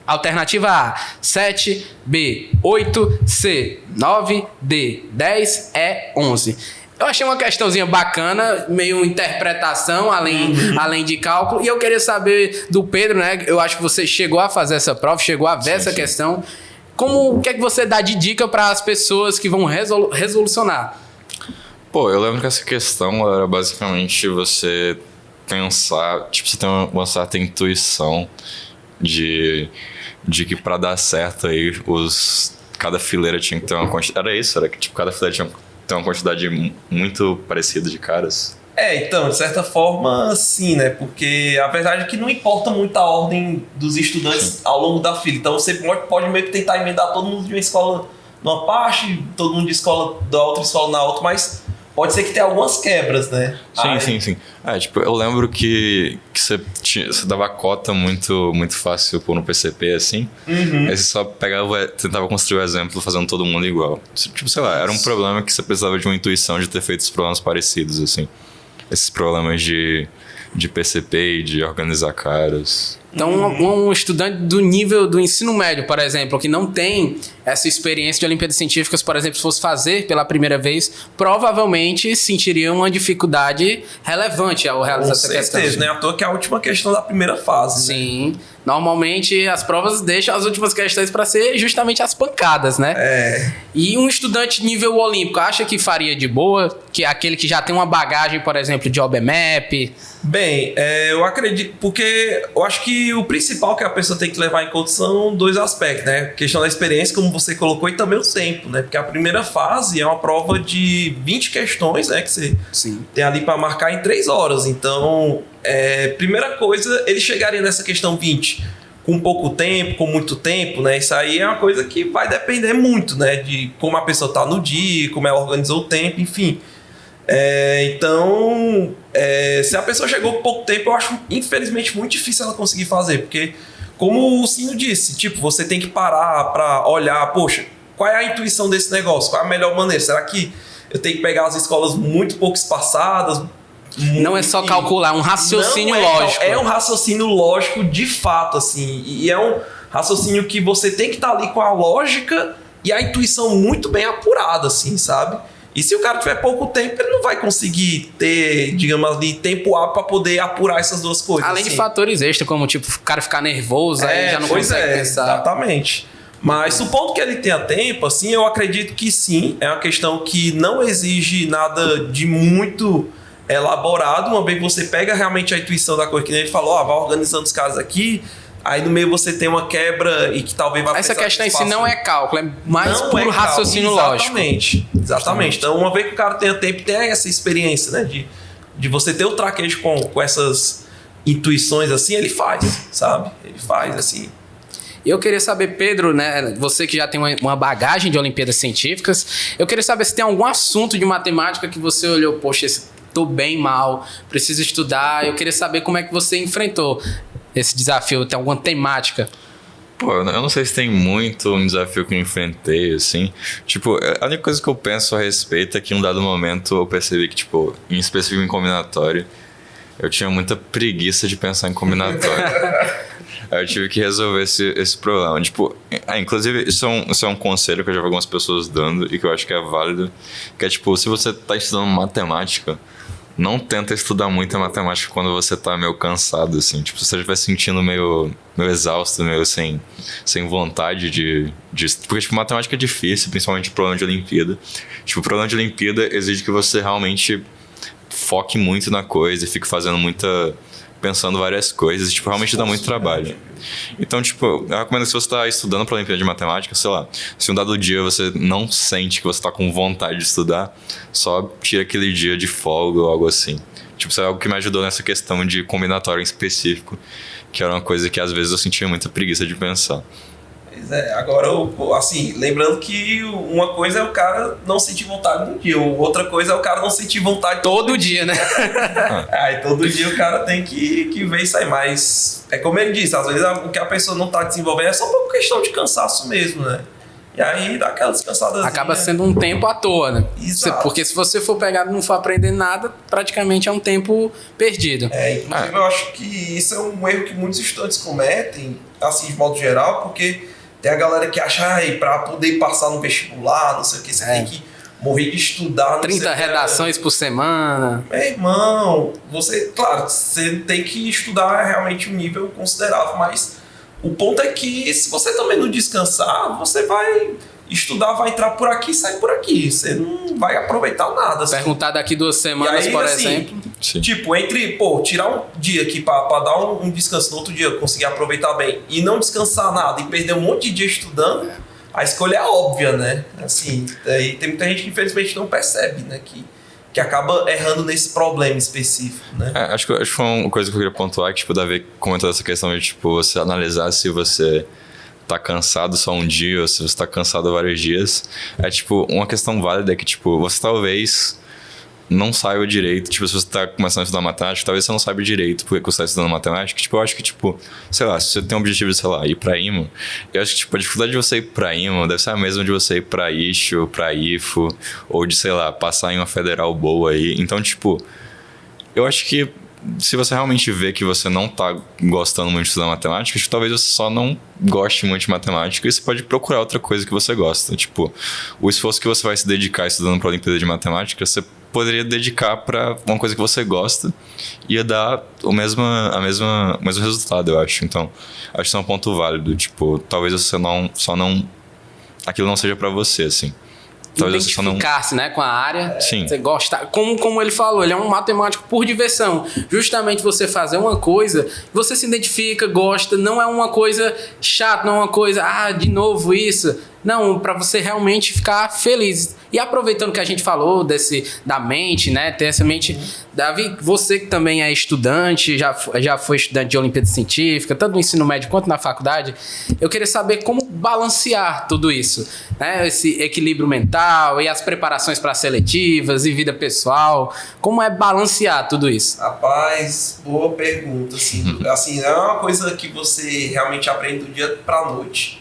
A: Alternativa A, 7, B, 8, C, 9, D, 10, E, 11. Eu achei uma questãozinha bacana, meio interpretação, além de cálculo. E eu queria saber do Pedro, né? Eu acho que você chegou a fazer essa prova, chegou a ver essa questão. O que é que você dá de dica para as pessoas que vão resolucionar?
C: Pô, eu lembro que essa questão era basicamente você pensar, tipo, você tem uma certa intuição de que pra dar certo aí, cada fileira tinha que ter uma quantidade. Era isso? Era que tipo, cada fileira tinha que ter uma quantidade muito parecida de caras?
B: Então, de certa forma, sim, né? Porque a verdade é que não importa muito a ordem dos estudantes ao longo da fila. Então você pode meio que tentar emendar todo mundo de uma escola numa parte, todo mundo de escola da outra escola na outra, mas pode ser que tenha algumas quebras, né?
C: Sim. Tipo, eu lembro que você dava cota muito fácil pôr no PCP, assim.
B: Uhum.
C: Aí você só tentava construir o exemplo fazendo todo mundo igual. Tipo, sei lá, era um problema que você precisava de uma intuição de ter feito os problemas parecidos, assim. Esses problemas de PCP e de organizar caras.
A: Então, um estudante do nível do ensino médio, por exemplo, que não tem essa experiência de Olimpíadas Científicas, por exemplo, se fosse fazer pela primeira vez, provavelmente sentiria uma dificuldade relevante ao realizar essa questão.
B: Com certeza, né? À toa que é a última questão da primeira fase.
A: Sim. Né? Normalmente as provas deixam as últimas questões para ser justamente as pancadas, né? E um estudante nível olímpico acha que faria de boa? Que é aquele que já tem uma bagagem, por exemplo, de OBMAP?
B: Bem, eu acredito, porque eu acho que o principal que a pessoa tem que levar em conta são dois aspectos, né? A questão da experiência, como você colocou, e também o tempo, né? Porque a primeira fase é uma prova de 20 questões, né? Que você tem ali para marcar em 3 horas. Então, primeira coisa, ele chegaria nessa questão 20 com pouco tempo, com muito tempo, né? Isso aí é uma coisa que vai depender muito, né? De como a pessoa tá no dia, como ela organizou o tempo, enfim. Então, se a pessoa chegou com pouco tempo, eu acho, infelizmente, muito difícil ela conseguir fazer, porque, como o Sinho disse, tipo, você tem que parar para olhar, poxa, qual é a intuição desse negócio? Qual é a melhor maneira? Será que eu tenho que pegar as escolas muito pouco espaçadas?
A: Não é só calcular, é um raciocínio lógico.
B: É um raciocínio lógico de fato, assim, e é um raciocínio que você tem que estar ali com a lógica e a intuição muito bem apurada, assim, sabe? E se o cara tiver pouco tempo, ele não vai conseguir ter, digamos ali, tempo hábil para poder apurar essas duas coisas.
A: Além de fatores extras, como tipo, o cara ficar nervoso, aí já não consegue pensar.
B: Exatamente. Mas supondo que ele tenha tempo, assim, eu acredito que sim. É uma questão que não exige nada de muito elaborado. Uma vez que você pega realmente a intuição da coisa, que ele falou, vai organizando os caras aqui. Aí no meio você tem uma quebra e que talvez vai
A: essa questão em si não é cálculo, é mais puro raciocínio lógico.
B: Exatamente. Então, uma vez que o cara tenha tempo, tem essa experiência, né? De você ter o traquejo com essas intuições assim, ele faz, sabe? Ele faz assim.
A: Eu queria saber, Pedro, né? Você que já tem uma bagagem de Olimpíadas Científicas, eu queria saber se tem algum assunto de matemática que você olhou, poxa, tô bem mal, preciso estudar. Eu queria saber como é que você enfrentou esse desafio, tem alguma temática?
C: Pô, eu não sei se tem muito um desafio que eu enfrentei, assim. Tipo, a única coisa que eu penso a respeito é que em um dado momento eu percebi que, tipo, em específico em combinatório, eu tinha muita preguiça de pensar em combinatório. Aí eu tive que resolver esse problema. Tipo, inclusive, isso é um conselho que eu já vi algumas pessoas dando e que eu acho que é válido, que é, tipo, se você tá estudando matemática, não tenta estudar muito a matemática quando você tá meio cansado, assim. Tipo, se você estiver sentindo meio exausto, meio sem vontade de... Porque, tipo, matemática é difícil, principalmente problema de Olimpíada. Tipo, o problema de Olimpíada exige que você realmente foque muito na coisa e fique fazendo muita pensando várias coisas, tipo, realmente dá muito trabalho. Então, tipo, eu recomendo que se você está estudando para a Olimpíada de Matemática, sei lá, se um dado dia você não sente que você está com vontade de estudar, só tira aquele dia de folga ou algo assim. Tipo, isso é algo que me ajudou nessa questão de combinatório em específico, que era uma coisa que às vezes eu sentia muita preguiça de pensar.
B: Pois é, agora, assim, lembrando que uma coisa é o cara não sentir vontade no dia, outra coisa é o cara não sentir vontade
A: todo dia, né?
B: Aí todo dia o cara tem que ver isso aí, mas é como ele disse, às vezes o que a pessoa não tá desenvolvendo é só por questão de cansaço mesmo, né? E aí dá aquela descansadazinha.
A: Acaba sendo um tempo à toa, né?
B: Exato.
A: Porque se você for pegar e não for aprender nada, praticamente é um tempo perdido.
B: Inclusive eu acho que isso é um erro que muitos estudantes cometem, assim, de modo geral, porque tem a galera que acha, pra poder passar no vestibular, não sei o que, você tem que morrer de estudar.
A: 30 redações por semana.
B: Meu irmão, você tem que estudar realmente um nível considerável, mas o ponto é que se você também não descansar, você vai estudar, vai entrar por aqui e sair por aqui. Você não vai aproveitar nada. Assim.
A: Perguntar daqui 2 semanas,
B: aí,
A: por
B: assim,
A: exemplo.
C: Sim.
B: Tipo, entre, tirar um dia aqui pra dar um descanso no outro dia, conseguir aproveitar bem, e não descansar nada e perder um monte de dia estudando, a escolha é óbvia, né? Assim, aí tem muita gente que infelizmente não percebe, né? Que acaba errando nesse problema específico, né?
C: Acho que foi uma coisa que eu queria pontuar, que tipo, Davi comentou essa questão de tipo, você analisar se você tá cansado só um dia ou se você tá cansado vários dias. É tipo, uma questão válida é que tipo, você talvez não saiba direito, tipo, se você tá começando a estudar matemática, talvez você não saiba direito porque você tá estudando matemática, tipo, eu acho que, tipo, sei lá, se você tem um objetivo de, sei lá, ir pra IMO, eu acho que, tipo, a dificuldade de você ir pra IMO deve ser a mesma de você ir pra ISHO, pra IFO, ou de, sei lá, passar em uma federal boa aí, então, tipo, eu acho que se você realmente vê que você não tá gostando muito de estudar matemática, acho que talvez você só não goste muito de matemática e você pode procurar outra coisa que você gosta. Tipo, o esforço que você vai se dedicar estudando para a Olimpíada de Matemática, você poderia dedicar para uma coisa que você gosta e ia dar o mesmo resultado, eu acho. Então, acho que isso é um ponto válido. Tipo, talvez você aquilo não seja para você, assim.
A: Identificar-se, né, com a área.
C: Sim.
A: Você gosta, como ele falou, ele é um matemático por diversão. Justamente você fazer uma coisa, você se identifica, gosta, não é uma coisa chata, não é uma coisa, de novo isso. Não, para você realmente ficar feliz. E aproveitando que a gente falou da mente, né? Ter essa mente. Davi, você que também é estudante, já foi estudante de Olimpíada Científica, tanto no ensino médio quanto na faculdade, eu queria saber como balancear tudo isso, né? Esse equilíbrio mental e as preparações para seletivas e vida pessoal. Como é balancear tudo isso?
B: Rapaz, boa pergunta. Assim, é uma coisa que você realmente aprende do dia para a noite.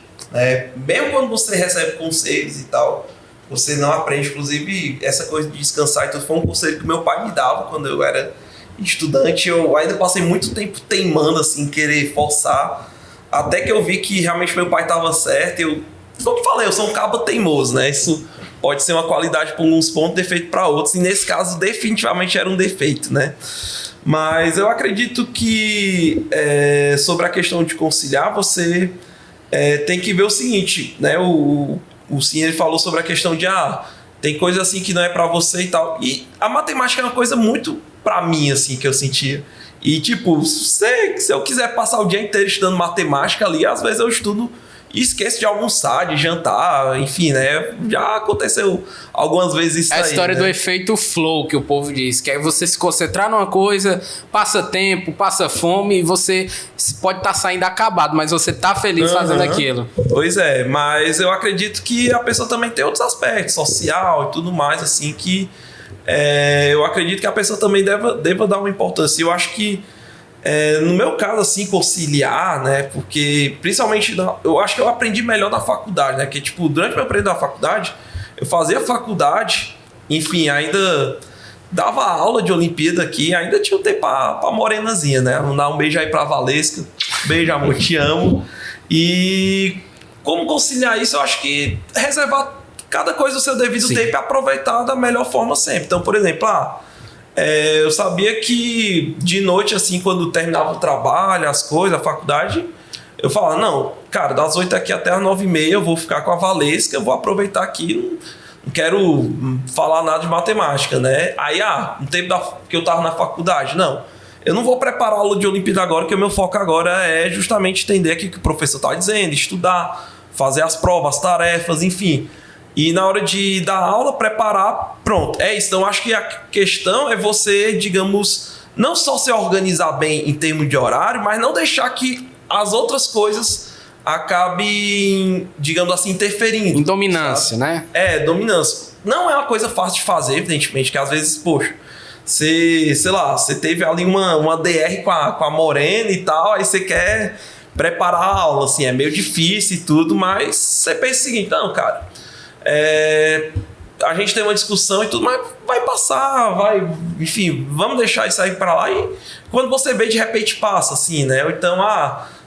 B: Mesmo quando você recebe conselhos e tal, você não aprende. Inclusive, essa coisa de descansar e tudo foi um conselho que meu pai me dava quando eu era estudante. Eu ainda passei muito tempo teimando, assim, querer forçar, até que eu vi que realmente meu pai estava certo. Como eu falei, eu sou um cabo teimoso, né? Isso pode ser uma qualidade para uns pontos, defeito para outros, e nesse caso definitivamente era um defeito, né? Mas eu acredito que sobre a questão de conciliar, você tem que ver o seguinte, né? O Sim, ele falou sobre a questão de tem coisa assim que não é pra você e tal. E a matemática é uma coisa muito pra mim, assim, que eu sentia. E tipo, se eu quiser passar o dia inteiro estudando matemática ali, às vezes eu estudo e esqueço de almoçar, de jantar, enfim, né? Já aconteceu algumas vezes isso aí.
A: É a história, né,
B: do
A: efeito flow que o povo diz, que é você se concentrar numa coisa, passa tempo, passa fome e você pode estar saindo acabado, mas você tá feliz fazendo aquilo.
B: Pois é, mas eu acredito que a pessoa também tem outros aspectos, social e tudo mais, assim, que eu acredito que a pessoa também deva dar uma importância. Eu acho que no meu caso, assim, conciliar, né? Porque, principalmente, eu acho que eu aprendi melhor na faculdade, né? Porque, tipo, durante o meu período da faculdade, eu fazia faculdade, enfim, ainda dava aula de Olimpíada aqui, ainda tinha um tempo pra morenazinha, né? Vamos dar um beijo aí pra Valesca. Beijo, amor, te amo. E como conciliar isso? Eu acho que reservar cada coisa o seu devido tempo e aproveitar da melhor forma sempre. Então, por exemplo, eu sabia que de noite, assim, quando terminava o trabalho, as coisas, a faculdade, eu falava, não, cara, das 8 aqui até as 9h30 eu vou ficar com a Valesca, eu vou aproveitar aqui, não quero falar nada de matemática, né? Aí, no tempo que eu tava na faculdade, não. eu não vou preparar a aula de Olimpíada agora, porque o meu foco agora é justamente entender aqui o que o professor está dizendo, estudar, fazer as provas, as tarefas, enfim. E na hora de dar aula, preparar, pronto. É isso. Então, acho que a questão é você, digamos, não só se organizar bem em termos de horário, mas não deixar que as outras coisas acabem, digamos assim, interferindo.
A: Em dominância,
B: sabe?
A: né?
B: Dominância. Não é uma coisa fácil de fazer, evidentemente, que às vezes, poxa, você, sei lá, você teve ali uma DR com a Morena e tal, aí você quer preparar a aula, assim, é meio difícil e tudo, mas você pensa o seguinte, não, cara, a gente tem uma discussão e tudo, mas vai passar, enfim, vamos deixar isso aí pra lá e quando você vê, de repente passa, assim, né? Ou então,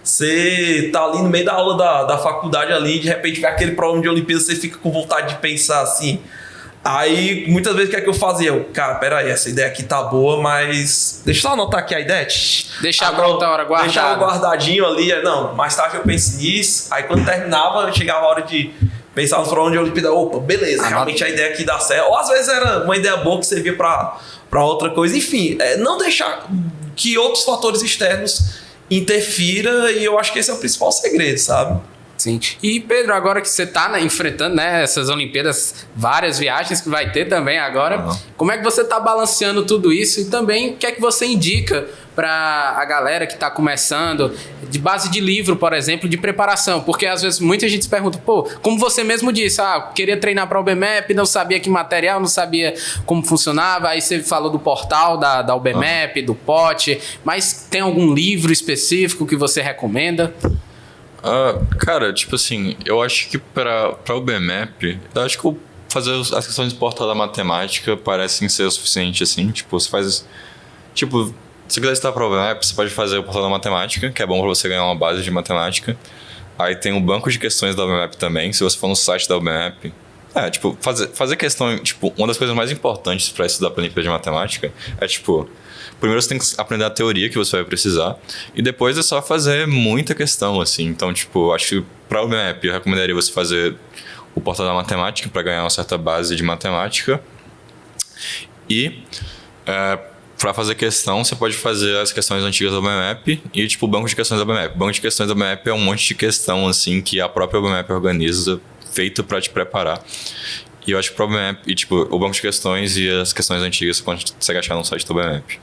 B: você tá ali no meio da aula da faculdade ali, de repente vê aquele problema de Olimpíada, você fica com vontade de pensar assim. Aí, muitas vezes, o que é que eu fazia? Cara, peraí, essa ideia aqui tá boa, mas deixa eu só anotar aqui a ideia.
A: Deixar pra outra hora guardado.
B: Deixava guardadinho ali. Não, mais tarde eu penso nisso. Aí, quando terminava, chegava a hora de pensar nos problemas de Olimpíada. Opa, beleza, realmente a ideia aqui dá certo. Ou, às vezes, era uma ideia boa que servia pra outra coisa. Enfim, não deixar que outros fatores externos interfira, e eu acho que esse é o principal segredo, sabe?
A: Sim. E Pedro, agora que você está enfrentando, né, essas Olimpíadas, várias viagens que vai ter também agora, como é que você está balanceando tudo isso e também o que é que você indica para a galera que está começando, de base de livro, por exemplo, de preparação? Porque às vezes muita gente se pergunta, como você mesmo disse, queria treinar para o UBMAP, não sabia que material, não sabia como funcionava, aí você falou do portal da UBMAP, do POT, mas tem algum livro específico que você recomenda?
C: Cara, tipo assim, eu acho que para o BMAP, eu acho que fazer as questões de portal da matemática parecem ser o suficiente, assim. Tipo, você faz... Tipo, se você quiser estudar para o BMAP, você pode fazer o portal da matemática, que é bom para você ganhar uma base de matemática. Aí tem o banco de questões da UBMAP também, se você for no site da UBMAP. Tipo, fazer questão... Tipo, uma das coisas mais importantes para estudar para a Olimpíada de Matemática é, tipo... Primeiro você tem que aprender a teoria que você vai precisar e depois é só fazer muita questão, assim. Então, tipo, acho que para o UBMAP eu recomendaria você fazer o portal da matemática para ganhar uma certa base de matemática. E para fazer questão, você pode fazer as questões antigas do UBMAP e, tipo, o banco de questões do UBMAP. O banco de questões do UBMAP é um monte de questão, assim, que a própria UBMAP organiza, feito para te preparar. E eu acho que o UBMAP, e, tipo, o banco de questões e as questões antigas você consegue achar no site do UBMAP.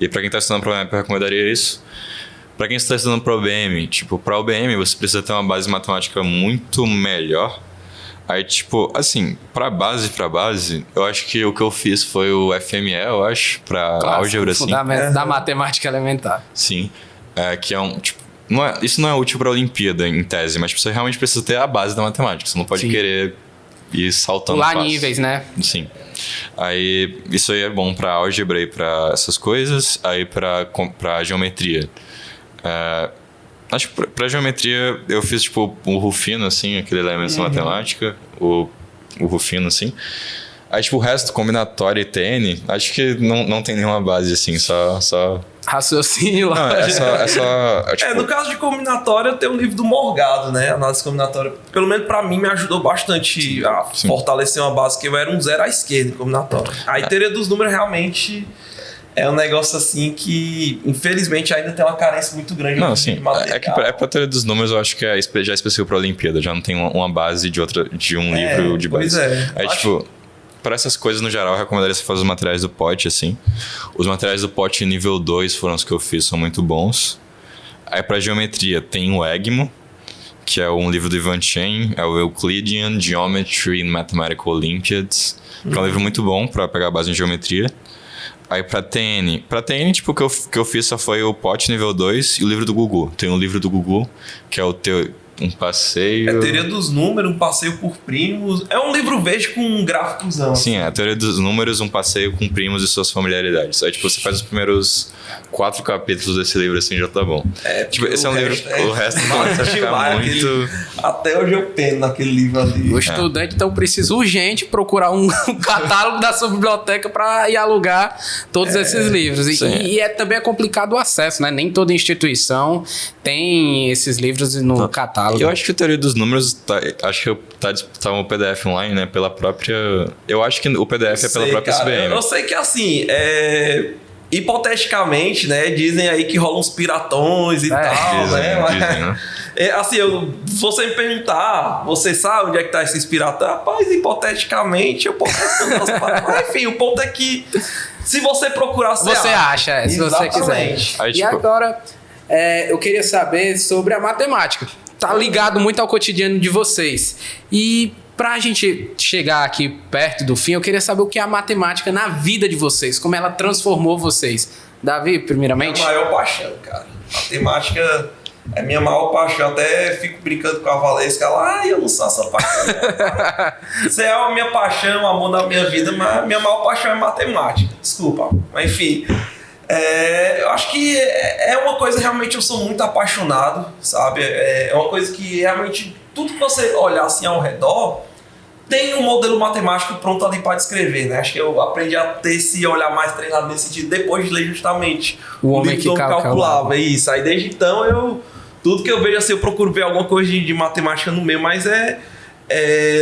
C: E para quem está estudando para o UBM, eu recomendaria isso. Para quem está estudando para o UBM, tipo, para o UBM você precisa ter uma base matemática muito melhor. Aí, tipo, assim, para base, eu acho que o que eu fiz foi o FME, eu acho, para álgebra, assim.
A: Fundamento da matemática elementar.
C: Sim, que é um, tipo, isso não é útil para a Olimpíada, em tese, mas você realmente precisa ter a base da matemática. Você não pode querer ir saltando
A: pular níveis, né?
C: Sim. Aí, isso aí é bom para álgebra e para essas coisas. Aí, para geometria. Acho que para geometria eu fiz, tipo, o Rufino, assim, aquele elemento de matemática. O Rufino, assim. Aí, tipo, o resto, combinatória e TN, acho que não tem nenhuma base, assim, só...
A: Raciocínio.
C: Não, é só tipo...
B: No caso de combinatória, tem o livro do Morgado, né? Análise combinatória. Pelo menos pra mim, me ajudou bastante a fortalecer uma base, que eu era um zero à esquerda em combinatória. A teoria dos números realmente é um negócio assim que, infelizmente, ainda tem uma carência muito grande.
C: Não, sim. É que pra teoria dos números, eu acho que já é específico pra Olimpíada. Já não tem uma base de um livro de base.
B: Pois é.
C: Aí, tipo... Para essas coisas, no geral, eu recomendaria você fazer os materiais do POT, assim. Os materiais do POT nível 2 foram os que eu fiz, são muito bons. Aí, para geometria, tem o EGMO, que é um livro do Ivan Chen, é o Euclidean Geometry in Mathematical Olympiads, que é um livro muito bom para pegar a base em geometria. Aí, para TN, tipo, o que eu fiz só foi o POT nível 2 e o livro do Gugu. Tem um livro do Gugu, que é um passeio...
B: É teoria dos números, um passeio por primos. É um livro verde com um gráficozão.
C: Sim, é a teoria dos números, um passeio com primos e suas familiaridades. Aí, tipo, você faz os primeiros 4 capítulos desse livro, assim, já tá bom. Tipo, esse é um livro... O resto começa a ficar muito...
B: Até hoje eu peno naquele livro ali.
A: O estudante, então, precisa urgente procurar um catálogo da sua biblioteca para ir alugar todos esses livros. E também é complicado o acesso, né? Nem toda instituição tem esses livros no catálogo.
C: Eu acho que a teoria dos números, acho que tá um PDF online, né? Pela própria... Eu acho que o PDF é pela própria SBM.
B: Eu sei que, assim, hipoteticamente, né, dizem aí que rolam uns piratões e tal, né?
C: Dizem, né?
B: Assim, se você me perguntar, você sabe onde é que tá esses piratões? Rapaz, hipoteticamente eu posso responder as paradas. Enfim, o ponto é que se você procurar,
A: você acha, se você quiser.
C: Aí,
A: E
C: tipo,
A: agora, eu queria saber sobre a matemática. Tá ligado muito ao cotidiano de vocês. E pra gente chegar aqui perto do fim, eu queria saber o que é a matemática na vida de vocês, como ela transformou vocês. Davi, primeiramente?
B: Minha maior paixão, cara. Matemática é minha maior paixão. Eu até fico brincando com a Valesca. Ela, eu não sou essa paixão. Isso é a minha paixão, o amor da minha vida, mas minha maior paixão é matemática. Desculpa. Mas enfim, eu acho que é uma coisa realmente eu sou muito apaixonado, sabe? É uma coisa que realmente tudo que você olhar assim ao redor tem um modelo matemático pronto ali para descrever, né? Acho que eu aprendi a ter esse olhar mais treinado nesse sentido depois de ler justamente
A: o homem que calculava.
B: Isso. Aí desde então tudo que eu vejo assim, eu procuro ver alguma coisa de matemática no meio, mas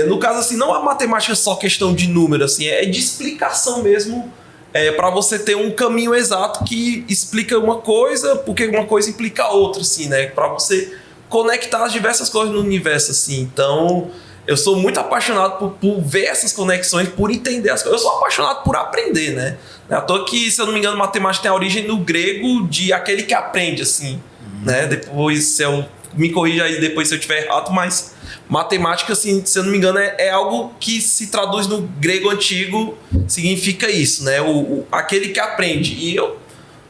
B: no caso assim, não é matemática só questão de número, assim, é de explicação mesmo, para você ter um caminho exato que explica uma coisa, porque uma coisa implica a outra, assim, né? Para você conectar as diversas coisas no universo, assim. Então, eu sou muito apaixonado por ver essas conexões, por entender as coisas. Eu sou apaixonado por aprender, né? Não é à toa que, se eu não me engano, matemática tem a origem no grego de aquele que aprende, assim, né? Depois, me corrija aí depois se eu estiver errado, mas matemática, assim, se eu não me engano, é algo que se traduz no grego antigo, significa isso, né? Aquele que aprende. E eu,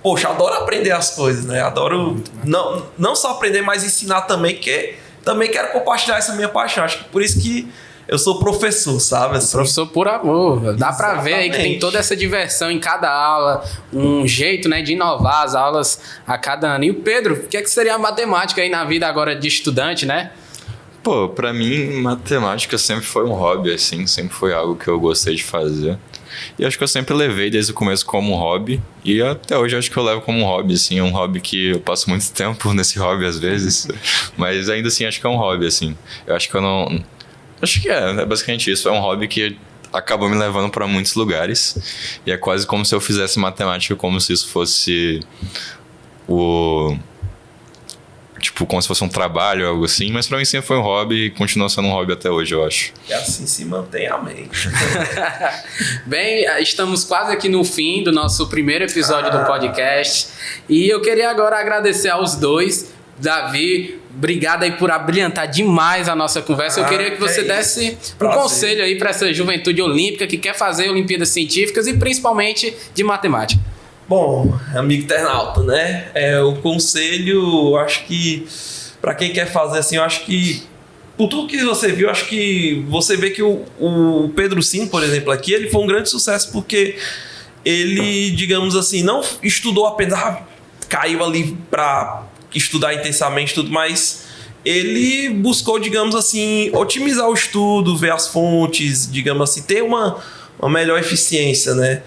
B: poxa, adoro aprender as coisas, né? Adoro não só aprender, mas ensinar também, que também quero compartilhar essa minha paixão. Acho que por isso que eu sou professor, sabe? Assim.
A: Professor por amor. Dá pra ver aí que tem toda essa diversão em cada aula, um jeito, né, de inovar as aulas a cada ano. E o Pedro, o que seria a matemática aí na vida agora de estudante, né?
C: Pô, pra mim, matemática sempre foi um hobby, assim, sempre foi algo que eu gostei de fazer. E acho que eu sempre levei desde o começo como um hobby. E até hoje acho que eu levo como um hobby, assim. É um hobby que eu passo muito tempo nesse hobby às vezes. Mas ainda assim, acho que é um hobby, assim. Eu acho que eu não... Acho que é basicamente isso. É um hobby que acabou me levando para muitos lugares. E é quase como se eu fizesse matemática como se isso fosse tipo, como se fosse um trabalho, algo assim. Mas pra mim sempre foi um hobby e continua sendo um hobby até hoje, eu acho.
B: E assim se mantém, amém.
A: Bem, estamos quase aqui no fim do nosso primeiro episódio do podcast. E eu queria agora agradecer aos dois. Davi, obrigado aí por abrilhantar demais a nossa conversa. Eu queria que você desse um conselho aí para essa juventude olímpica que quer fazer Olimpíadas Científicas e principalmente de matemática.
B: Bom, amigo internauta, né? O conselho, eu acho que para quem quer fazer assim, eu acho que por tudo que você viu, acho que você vê que o Pedro Sim, por exemplo, aqui, ele foi um grande sucesso porque ele, digamos assim, não estudou apenas, caiu ali para estudar intensamente tudo, mas ele buscou, digamos assim, otimizar o estudo, ver as fontes, digamos assim, ter uma melhor eficiência, né?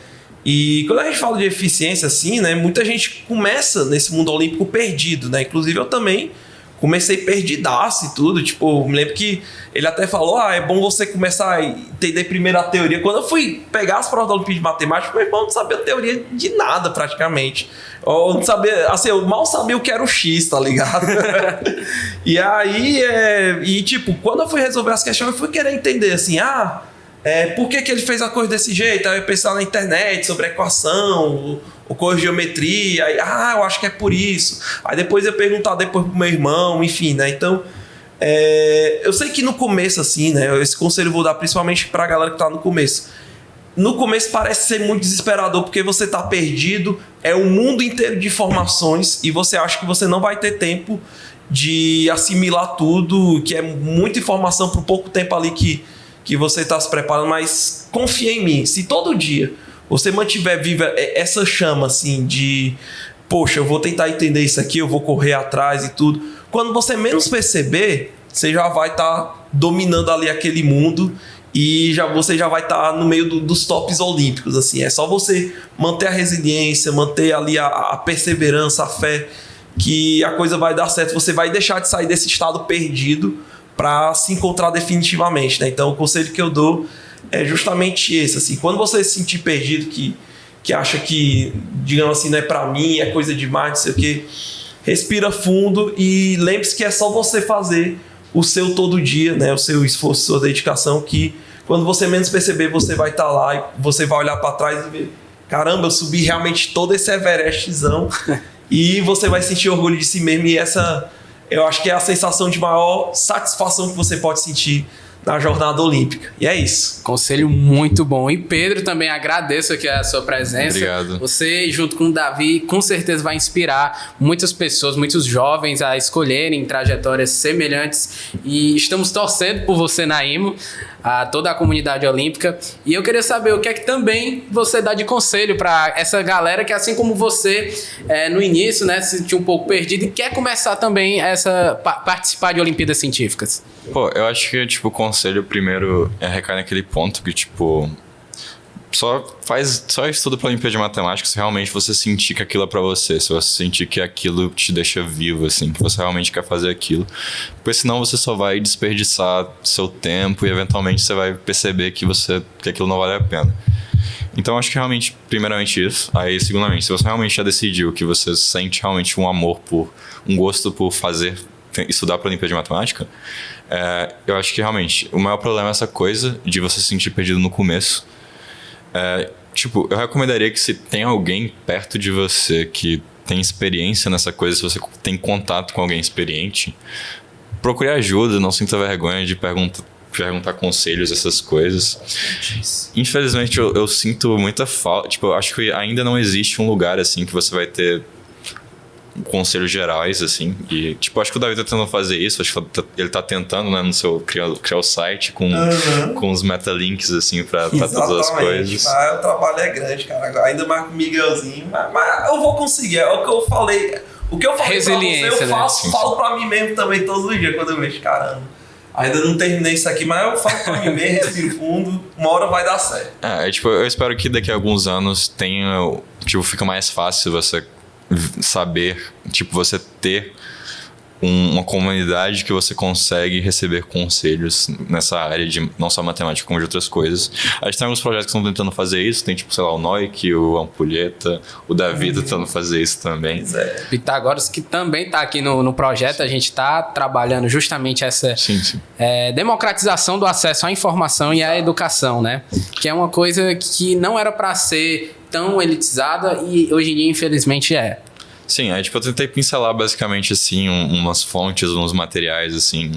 B: E quando a gente fala de eficiência assim, né, muita gente começa nesse mundo olímpico perdido, né? Inclusive eu também comecei perdidaço e tudo, tipo, me lembro que ele até falou, é bom você começar a entender primeiro a teoria. Quando eu fui pegar as provas da Olimpíada de Matemática, meu irmão não sabia a teoria de nada praticamente. Eu não sabia, assim, eu mal sabia o que era o X, tá ligado? E aí, tipo, quando eu fui resolver as questões, eu fui querer entender, assim, por que ele fez a coisa desse jeito? Aí eu pensava na internet sobre a equação, ou coisa de geometria, aí, eu acho que é por isso. Aí depois eu perguntar pro meu irmão, enfim, né? Então, eu sei que no começo, assim, né? Esse conselho eu vou dar principalmente pra galera que tá no começo. No começo parece ser muito desesperador, porque você tá perdido, é um mundo inteiro de informações, e você acha que você não vai ter tempo de assimilar tudo, que é muita informação por pouco tempo ali que você está se preparando, mas confia em mim. Se todo dia você mantiver viva essa chama assim de, poxa, eu vou tentar entender isso aqui, eu vou correr atrás e tudo, quando você menos perceber, você já vai estar dominando ali aquele mundo e você já vai estar no meio dos tops olímpicos, assim. É só você manter a resiliência, manter ali a perseverança, a fé, que a coisa vai dar certo. Você vai deixar de sair desse estado perdido para se encontrar definitivamente, né? Então o conselho que eu dou é justamente esse, assim, quando você se sentir perdido, que acha que, digamos assim, não é pra mim, é coisa demais, não sei o quê. Respira fundo e lembre-se que é só você fazer o seu todo dia, né? O seu esforço, sua dedicação, que quando você menos perceber, você vai estar lá e você vai olhar para trás e ver, caramba, eu subi realmente todo esse Everestzão e você vai sentir orgulho de si mesmo, e essa, eu acho que é a sensação de maior satisfação que você pode sentir na jornada olímpica. E é isso.
A: Conselho muito bom. E Pedro, também agradeço aqui a sua presença.
C: Obrigado.
A: Você, junto com o Davi, com certeza vai inspirar muitas pessoas, muitos jovens a escolherem trajetórias semelhantes. E estamos torcendo por você na IMO, a toda a comunidade olímpica. E eu queria saber o que é que também você dá de conselho para essa galera que, assim como você, no início, né, se sentiu um pouco perdido e quer começar também participar de Olimpíadas Científicas.
C: Pô, eu acho que, tipo, o conselho primeiro recai naquele ponto que, tipo, só estuda pra Olimpíada de Matemática se realmente você sentir que aquilo é pra você, se você sentir que aquilo te deixa vivo, assim, que você realmente quer fazer aquilo. Porque senão você só vai desperdiçar seu tempo e eventualmente você vai perceber que aquilo não vale a pena. Então, acho que realmente, primeiramente isso. Aí, segundamente, se você realmente já decidiu que você sente realmente um gosto por estudar para a Olimpíada de Matemática, eu acho que realmente o maior problema é essa coisa de você se sentir perdido no começo. Tipo, eu recomendaria que se tem alguém perto de você que tem experiência nessa coisa, se você tem contato com alguém experiente, procure ajuda, não sinta vergonha de perguntar conselhos, essas coisas. Infelizmente, eu sinto muita falta. Tipo, eu acho que ainda não existe um lugar assim que você vai ter conselhos gerais, assim. E, tipo, acho que o Davi tá tentando fazer isso. Acho que ele tá tentando, né, no seu criar o site com os metalinks, assim, pra todas as coisas.
B: O trabalho é grande, cara. Ainda mais com o Miguelzinho. Mas eu vou conseguir. É o que eu falei. O que eu falei pra você, eu falo pra mim mesmo também todos os dias quando eu vejo, caramba. Ainda não terminei isso aqui, mas eu falo pra mim mesmo, respiro fundo, uma hora vai dar certo.
C: Tipo, eu espero que daqui a alguns anos fica mais fácil você saber, tipo, você ter uma comunidade que você consegue receber conselhos nessa área de não só matemática, como de outras coisas. A gente tem alguns projetos que estão tentando fazer isso, tem tipo, sei lá, o Noik, o Ampulheta, o Davi tentando fazer isso também.
A: Pitágoras, que também está aqui no projeto, a gente está trabalhando justamente essa democratização do acesso à informação e à educação, né? Que é uma coisa que não era para ser tão elitizada e hoje em dia, infelizmente, é.
C: Sim, aí tipo, eu tentei pincelar basicamente assim umas fontes, uns materiais, assim,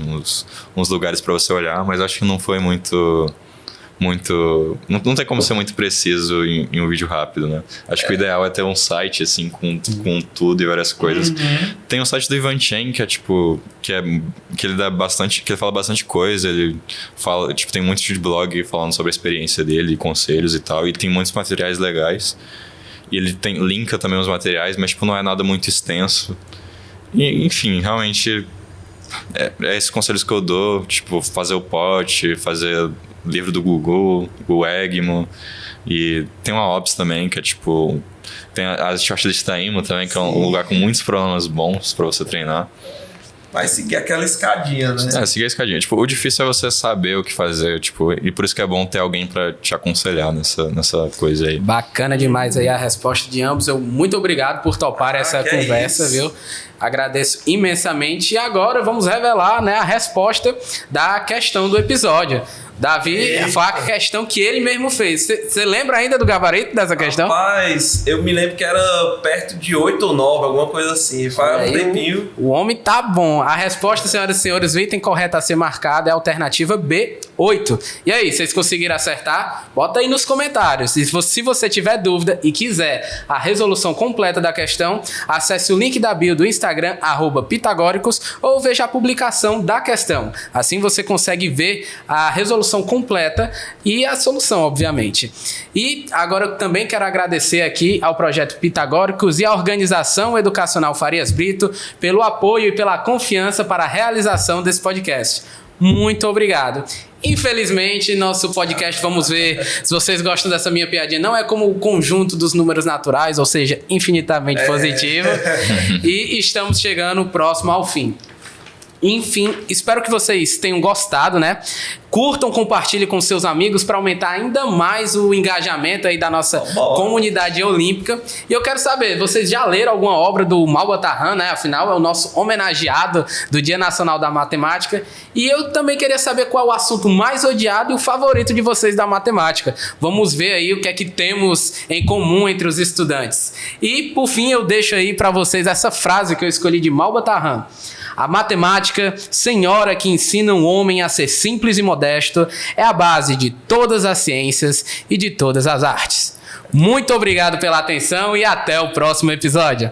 C: uns lugares para você olhar, mas acho que não foi muito não tem como ser muito preciso em um vídeo rápido, né? Acho que o ideal é ter um site assim com tudo e várias coisas. Tem um site do Ivan Chen que é tipo que ele fala bastante coisa, ele fala, tipo, tem muito de blog falando sobre a experiência dele, conselhos e tal, e tem muitos materiais legais. E ele linka também os materiais, mas tipo, não é nada muito extenso. E, enfim, realmente é esses conselhos que eu dou, tipo, fazer o POT, fazer livro do Google, o EGMO. E tem uma OPS também, que é tipo... Tem a shortlist da IMO também, que é um lugar com muitos programas bons para você treinar.
B: Vai seguir aquela escadinha, né?
C: Seguir a escadinha. Tipo, o difícil é você saber o que fazer, tipo, e por isso que é bom ter alguém pra te aconselhar nessa coisa aí.
A: Bacana demais aí a resposta de ambos. Muito obrigado por topar essa conversa, viu? Agradeço imensamente. E agora vamos revelar, né, a resposta da questão do episódio. Davi, foi a questão que ele mesmo fez. Você lembra ainda do gabarito dessa questão?
B: Rapaz, eu me lembro que era perto de 8 ou 9, alguma coisa assim. Faz um tempinho.
A: O homem tá bom. A resposta, senhoras e senhores, o item correto a ser marcado é a alternativa B, 8. E aí, vocês conseguiram acertar? Bota aí nos comentários. E se você tiver dúvida e quiser a resolução completa da questão, acesse o link da bio do Instagram, @pitagóricos, ou veja a publicação da questão. Assim você consegue ver a resolução completa e a solução, obviamente. E agora eu também quero agradecer aqui ao Projeto Pitagóricos e à Organização Educacional Farias Brito pelo apoio e pela confiança para a realização desse podcast. Muito obrigado. Infelizmente, nosso podcast, vamos ver se vocês gostam dessa minha piadinha, não é como o conjunto dos números naturais, ou seja, infinitamente positivo. E estamos chegando próximo ao fim. Enfim, espero que vocês tenham gostado, né? Curtam, compartilhem com seus amigos para aumentar ainda mais o engajamento aí da nossa comunidade olímpica. E eu quero saber, vocês já leram alguma obra do Malba Tahan, né? Afinal, é o nosso homenageado do Dia Nacional da Matemática. E eu também queria saber qual é o assunto mais odiado e o favorito de vocês da matemática. Vamos ver aí o que é que temos em comum entre os estudantes. E, por fim, eu deixo aí para vocês essa frase que eu escolhi de Malba Tahan. A matemática, senhora que ensina um homem a ser simples e modesto, é a base de todas as ciências e de todas as artes. Muito obrigado pela atenção e até o próximo episódio.